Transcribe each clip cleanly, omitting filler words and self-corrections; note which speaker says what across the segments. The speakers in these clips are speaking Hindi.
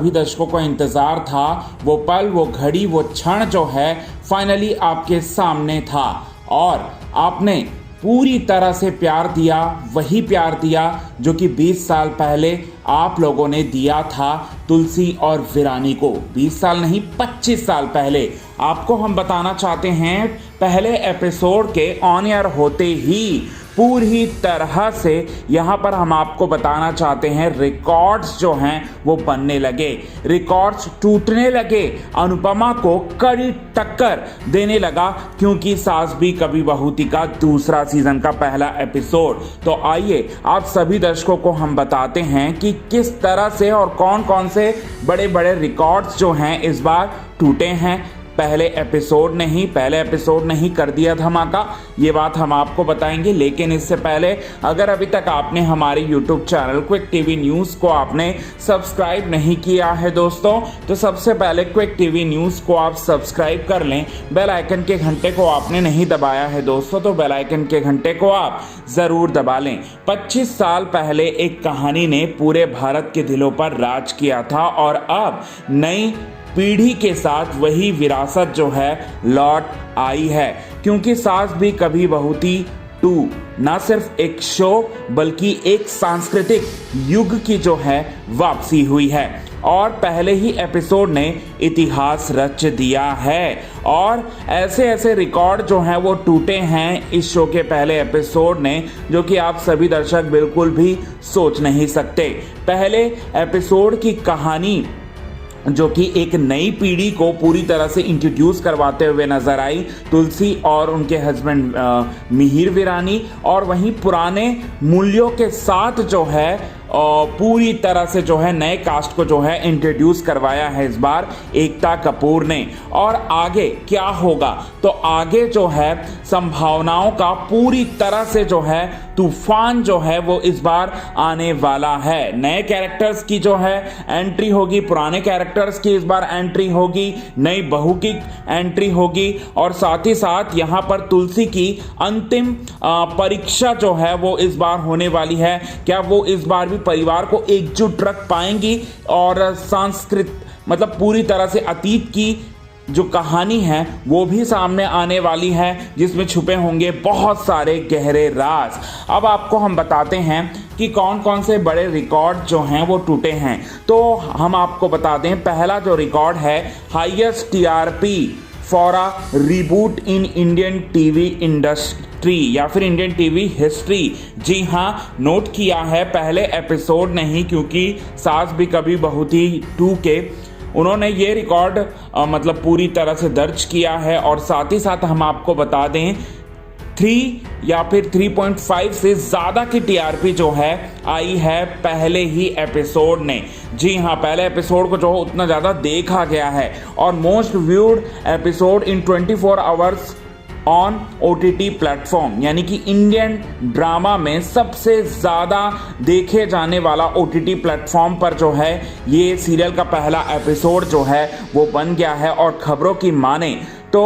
Speaker 1: सभी दर्शकों को इंतजार था। वो पल, वो घड़ी, वो क्षण जो है फाइनली आपके सामने था और आपने पूरी तरह से प्यार दिया, वही प्यार दिया जो कि 20 साल पहले आप लोगों ने दिया था तुलसी और वीरानी को। 20 साल नहीं, 25 साल पहले। आपको हम बताना चाहते हैं, पहले एपिसोड के ऑन एयर होते ही पूरी तरह से यहाँ पर हम आपको बताना चाहते हैं रिकॉर्ड्स जो हैं वो बनने लगे, रिकॉर्ड्स टूटने लगे। अनुपमा को कड़ी टक्कर देने लगा क्योंकि सास भी कभी बहू थी का दूसरा सीजन का पहला एपिसोड। तो आइए आप सभी दर्शकों को हम बताते हैं कि किस तरह से और कौन कौन से बड़े बड़े रिकॉर्ड्स जो हैं इस बार टूटे हैं। पहले एपिसोड नहीं कर दिया धमाका, ये बात हम आपको बताएंगे। लेकिन इससे पहले अगर अभी तक आपने हमारे YouTube channel quick TV news को आपने सब्सक्राइब नहीं किया है दोस्तों, तो सबसे पहले क्विक टीवी न्यूज़ को आप सब्सक्राइब कर लें। बेल आइकन के घंटे को आपने नहीं दबाया है दोस्तों, तो बेल आइकन के घंटे को आप ज़रूर दबा लें। 25 साल पहले एक कहानी ने पूरे भारत के दिलों पर राज किया था और अब नई पीढ़ी के साथ वही विरासत जो है लौट आई है, क्योंकि सास भी कभी बहू थी 2 ना सिर्फ एक शो बल्कि एक सांस्कृतिक युग की जो है वापसी हुई है और पहले ही एपिसोड ने इतिहास रच दिया है और ऐसे ऐसे रिकॉर्ड जो हैं वो टूटे हैं इस शो के पहले एपिसोड ने, जो कि आप सभी दर्शक बिल्कुल भी सोच नहीं सकते। पहले एपिसोड की कहानी जो कि एक नई पीढ़ी को पूरी तरह से इंट्रोड्यूस करवाते हुए नजर आई, तुलसी और उनके हस्बैंड मिहिर वीरानी, और वहीं पुराने मूल्यों के साथ जो है पूरी तरह से जो है नए कास्ट को जो है इंट्रोड्यूस करवाया है इस बार एकता कपूर ने। और आगे क्या होगा, तो आगे जो है संभावनाओं का पूरी तरह से जो है तूफान जो है वो इस बार आने वाला है। नए कैरेक्टर्स की जो है एंट्री होगी, पुराने कैरेक्टर्स की इस बार एंट्री होगी, नई बहू की एंट्री होगी और साथ ही साथ यहाँ पर तुलसी की अंतिम परीक्षा जो है वो इस बार होने वाली है। क्या वो इस बार भी परिवार को एकजुट रख पाएंगी और मतलब पूरी तरह से अतीत की जो कहानी है वो भी सामने आने वाली है, जिसमें छुपे होंगे बहुत सारे गहरे राज। अब आपको हम बताते हैं कि कौन कौन से बड़े रिकॉर्ड जो हैं वो टूटे हैं। तो हम आपको बता दें, पहला जो रिकॉर्ड है highest TRP for a reboot in Indian TV industry या फिर इंडियन टीवी हिस्ट्री। जी हाँ, नोट किया है पहले एपिसोड नहीं, क्योंकि सास भी कभी बहू थी 2 के उन्होंने ये रिकॉर्ड मतलब पूरी तरह से दर्ज किया है। और साथ ही साथ हम आपको बता दें 3 या फिर 3.5 से ज़्यादा की टीआरपी जो है आई है पहले ही एपिसोड ने। जी हाँ, पहले एपिसोड को जो उतना ज़्यादा देखा गया है और most viewed episode in 24 hours on OTT platform, यानी कि इंडियन ड्रामा में सबसे ज़्यादा देखे जाने वाला OTT प्लेटफॉर्म पर जो है ये सीरियल का पहला एपिसोड जो है वो बन गया है। और खबरों की माने तो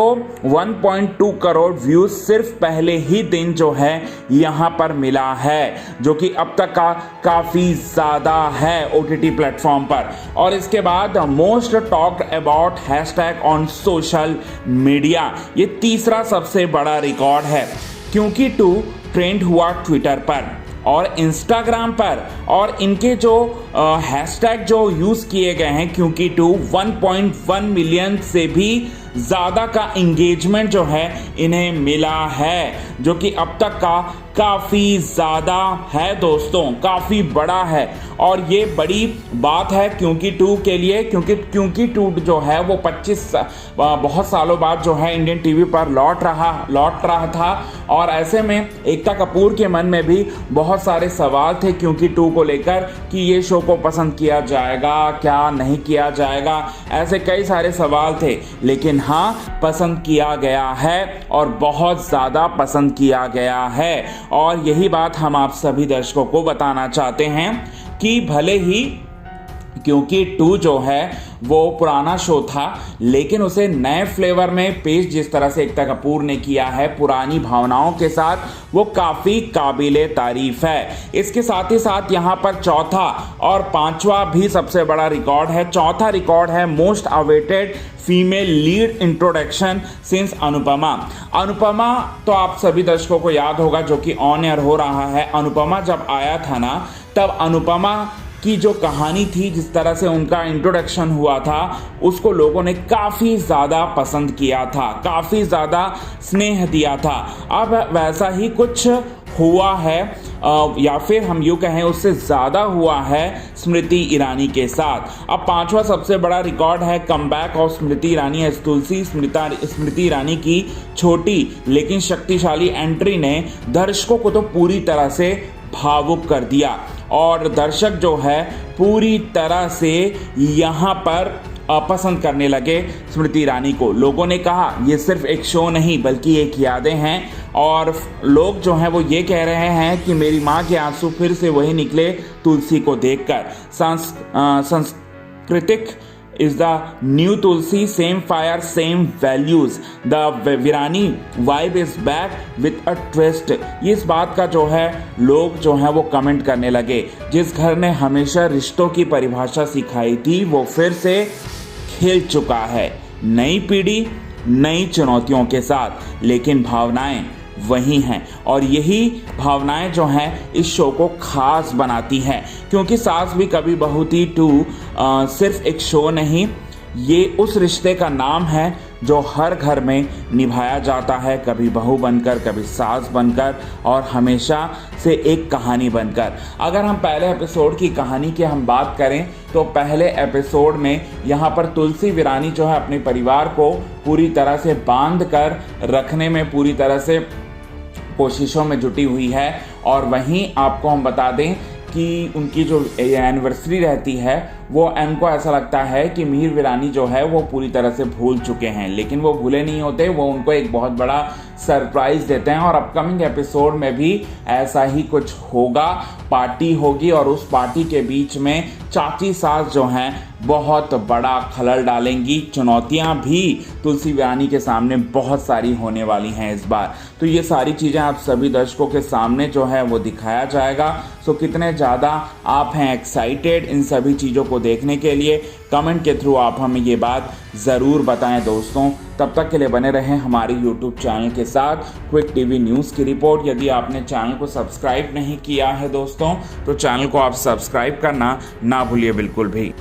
Speaker 1: 1.2 करोड़ व्यूज सिर्फ पहले ही दिन जो है यहाँ पर मिला है, जो कि अब तक का काफ़ी ज़्यादा है OTT प्लेटफॉर्म पर। और इसके बाद most talked about hashtag on social media, ये तीसरा सबसे बड़ा रिकॉर्ड है, क्योंकि 2 ट्रेंड हुआ ट्विटर पर और इंस्टाग्राम पर और इनके जो हैशटैग जो यूज़ किए गए हैं, क्योंकि 1.1 मिलियन से भी ज़्यादा का इंगेजमेंट जो है इन्हें मिला है, जो कि अब तक का काफ़ी ज़्यादा है दोस्तों, काफ़ी बड़ा है। और ये बड़ी बात है क्योंकि 2 के लिए, क्योंकि 2 जो है वो 25 बहुत सालों बाद जो है इंडियन टीवी पर लौट रहा था। और ऐसे में एकता कपूर के मन में भी बहुत सारे सवाल थे क्योंकि 2 को लेकर कि ये शो को पसंद किया जाएगा क्या नहीं किया जाएगा, ऐसे कई सारे सवाल थे। लेकिन हाँ, पसंद किया गया है और बहुत ज़्यादा पसंद किया गया है। और यही बात हम आप सभी दर्शकों को बताना चाहते हैं कि भले ही क्योंकि 2 जो है वो पुराना शो था, लेकिन उसे नए फ्लेवर में पेश जिस तरह से एकता कपूर ने किया है पुरानी भावनाओं के साथ, वो काफ़ी काबिले तारीफ है। इसके साथ ही साथ यहाँ पर चौथा और पांचवा भी सबसे बड़ा रिकॉर्ड है। चौथा रिकॉर्ड है most awaited female lead introduction since Anupama. Anupama तो आप सभी दर्शकों को याद होगा, जो कि ऑन एयर हो रहा है। अनुपमा जब आया था ना, तब अनुपमा की जो कहानी थी, जिस तरह से उनका इंट्रोडक्शन हुआ था, उसको लोगों ने काफ़ी ज़्यादा पसंद किया था, काफ़ी ज़्यादा स्नेह दिया था। अब वैसा ही कुछ हुआ है, या फिर हम यूँ कहें उससे ज़्यादा हुआ है स्मृति ईरानी के साथ। अब पांचवा सबसे बड़ा रिकॉर्ड है comeback of Smriti Irani as Tulsi. Smriti Irani की छोटी लेकिन शक्तिशाली एंट्री ने दर्शकों को तो पूरी तरह से भावुक कर दिया, और दर्शक जो है पूरी तरह से यहाँ पर पसंद करने लगे स्मृति ईरानी को। लोगों ने कहा ये सिर्फ एक शो नहीं बल्कि एक यादें हैं, और लोग जो हैं वो ये कह रहे हैं कि मेरी माँ के आंसू फिर से वही निकले तुलसी को देखकर। सांस्कृतिक is the new Tulsi, same fire, same values. The Virani vibe is back with a twist. इस बात का जो है लोग जो है वो कमेंट करने लगे। जिस घर ने हमेशा रिश्तों की परिभाषा सिखाई थी, वो फिर से खेल चुका है नई पीढ़ी नई चुनौतियों के साथ, लेकिन भावनाएं वही हैं, और यही भावनाएं जो हैं इस शो को खास बनाती हैं। क्योंकि सास भी कभी बहू थी 2 सिर्फ एक शो नहीं, ये उस रिश्ते का नाम है जो हर घर में निभाया जाता है, कभी बहू बनकर, कभी सास बनकर, और हमेशा से एक कहानी बनकर। अगर हम पहले एपिसोड की कहानी की हम बात करें, तो पहले एपिसोड में यहाँ पर तुलसी वीरानी जो है अपने परिवार को पूरी तरह से बांध कर रखने में पूरी तरह से कोशिशों में जुटी हुई है। और वहीं आपको हम बता दें कि उनकी जो एनिवर्सरी रहती है, वो उनको ऐसा लगता है कि मिहिर वीरानी जो है वो पूरी तरह से भूल चुके हैं, लेकिन वो भूले नहीं होते। वो उनको एक बहुत बड़ा सरप्राइज देते हैं, और अपकमिंग एपिसोड में भी ऐसा ही कुछ होगा। पार्टी होगी, और उस पार्टी के बीच में चाची सास जो हैं बहुत बड़ा खलल डालेंगी। चुनौतियां भी तुलसी वीरानी के सामने बहुत सारी होने वाली हैं इस बार। तो ये सारी चीज़ें आप सभी दर्शकों के सामने जो है वो दिखाया जाएगा। सो कितने ज़्यादा आप हैं एक्साइटेड इन सभी चीज़ों को देखने के लिए, कमेंट के थ्रू आप हमें ये बात ज़रूर बताएं दोस्तों। तब तक के लिए बने रहें हमारे YouTube चैनल के साथ। क्विक टीवी न्यूज़ की रिपोर्ट। यदि आपने चैनल को सब्सक्राइब नहीं किया है दोस्तों, तो चैनल को आप सब्सक्राइब करना ना भूलिए बिल्कुल भी।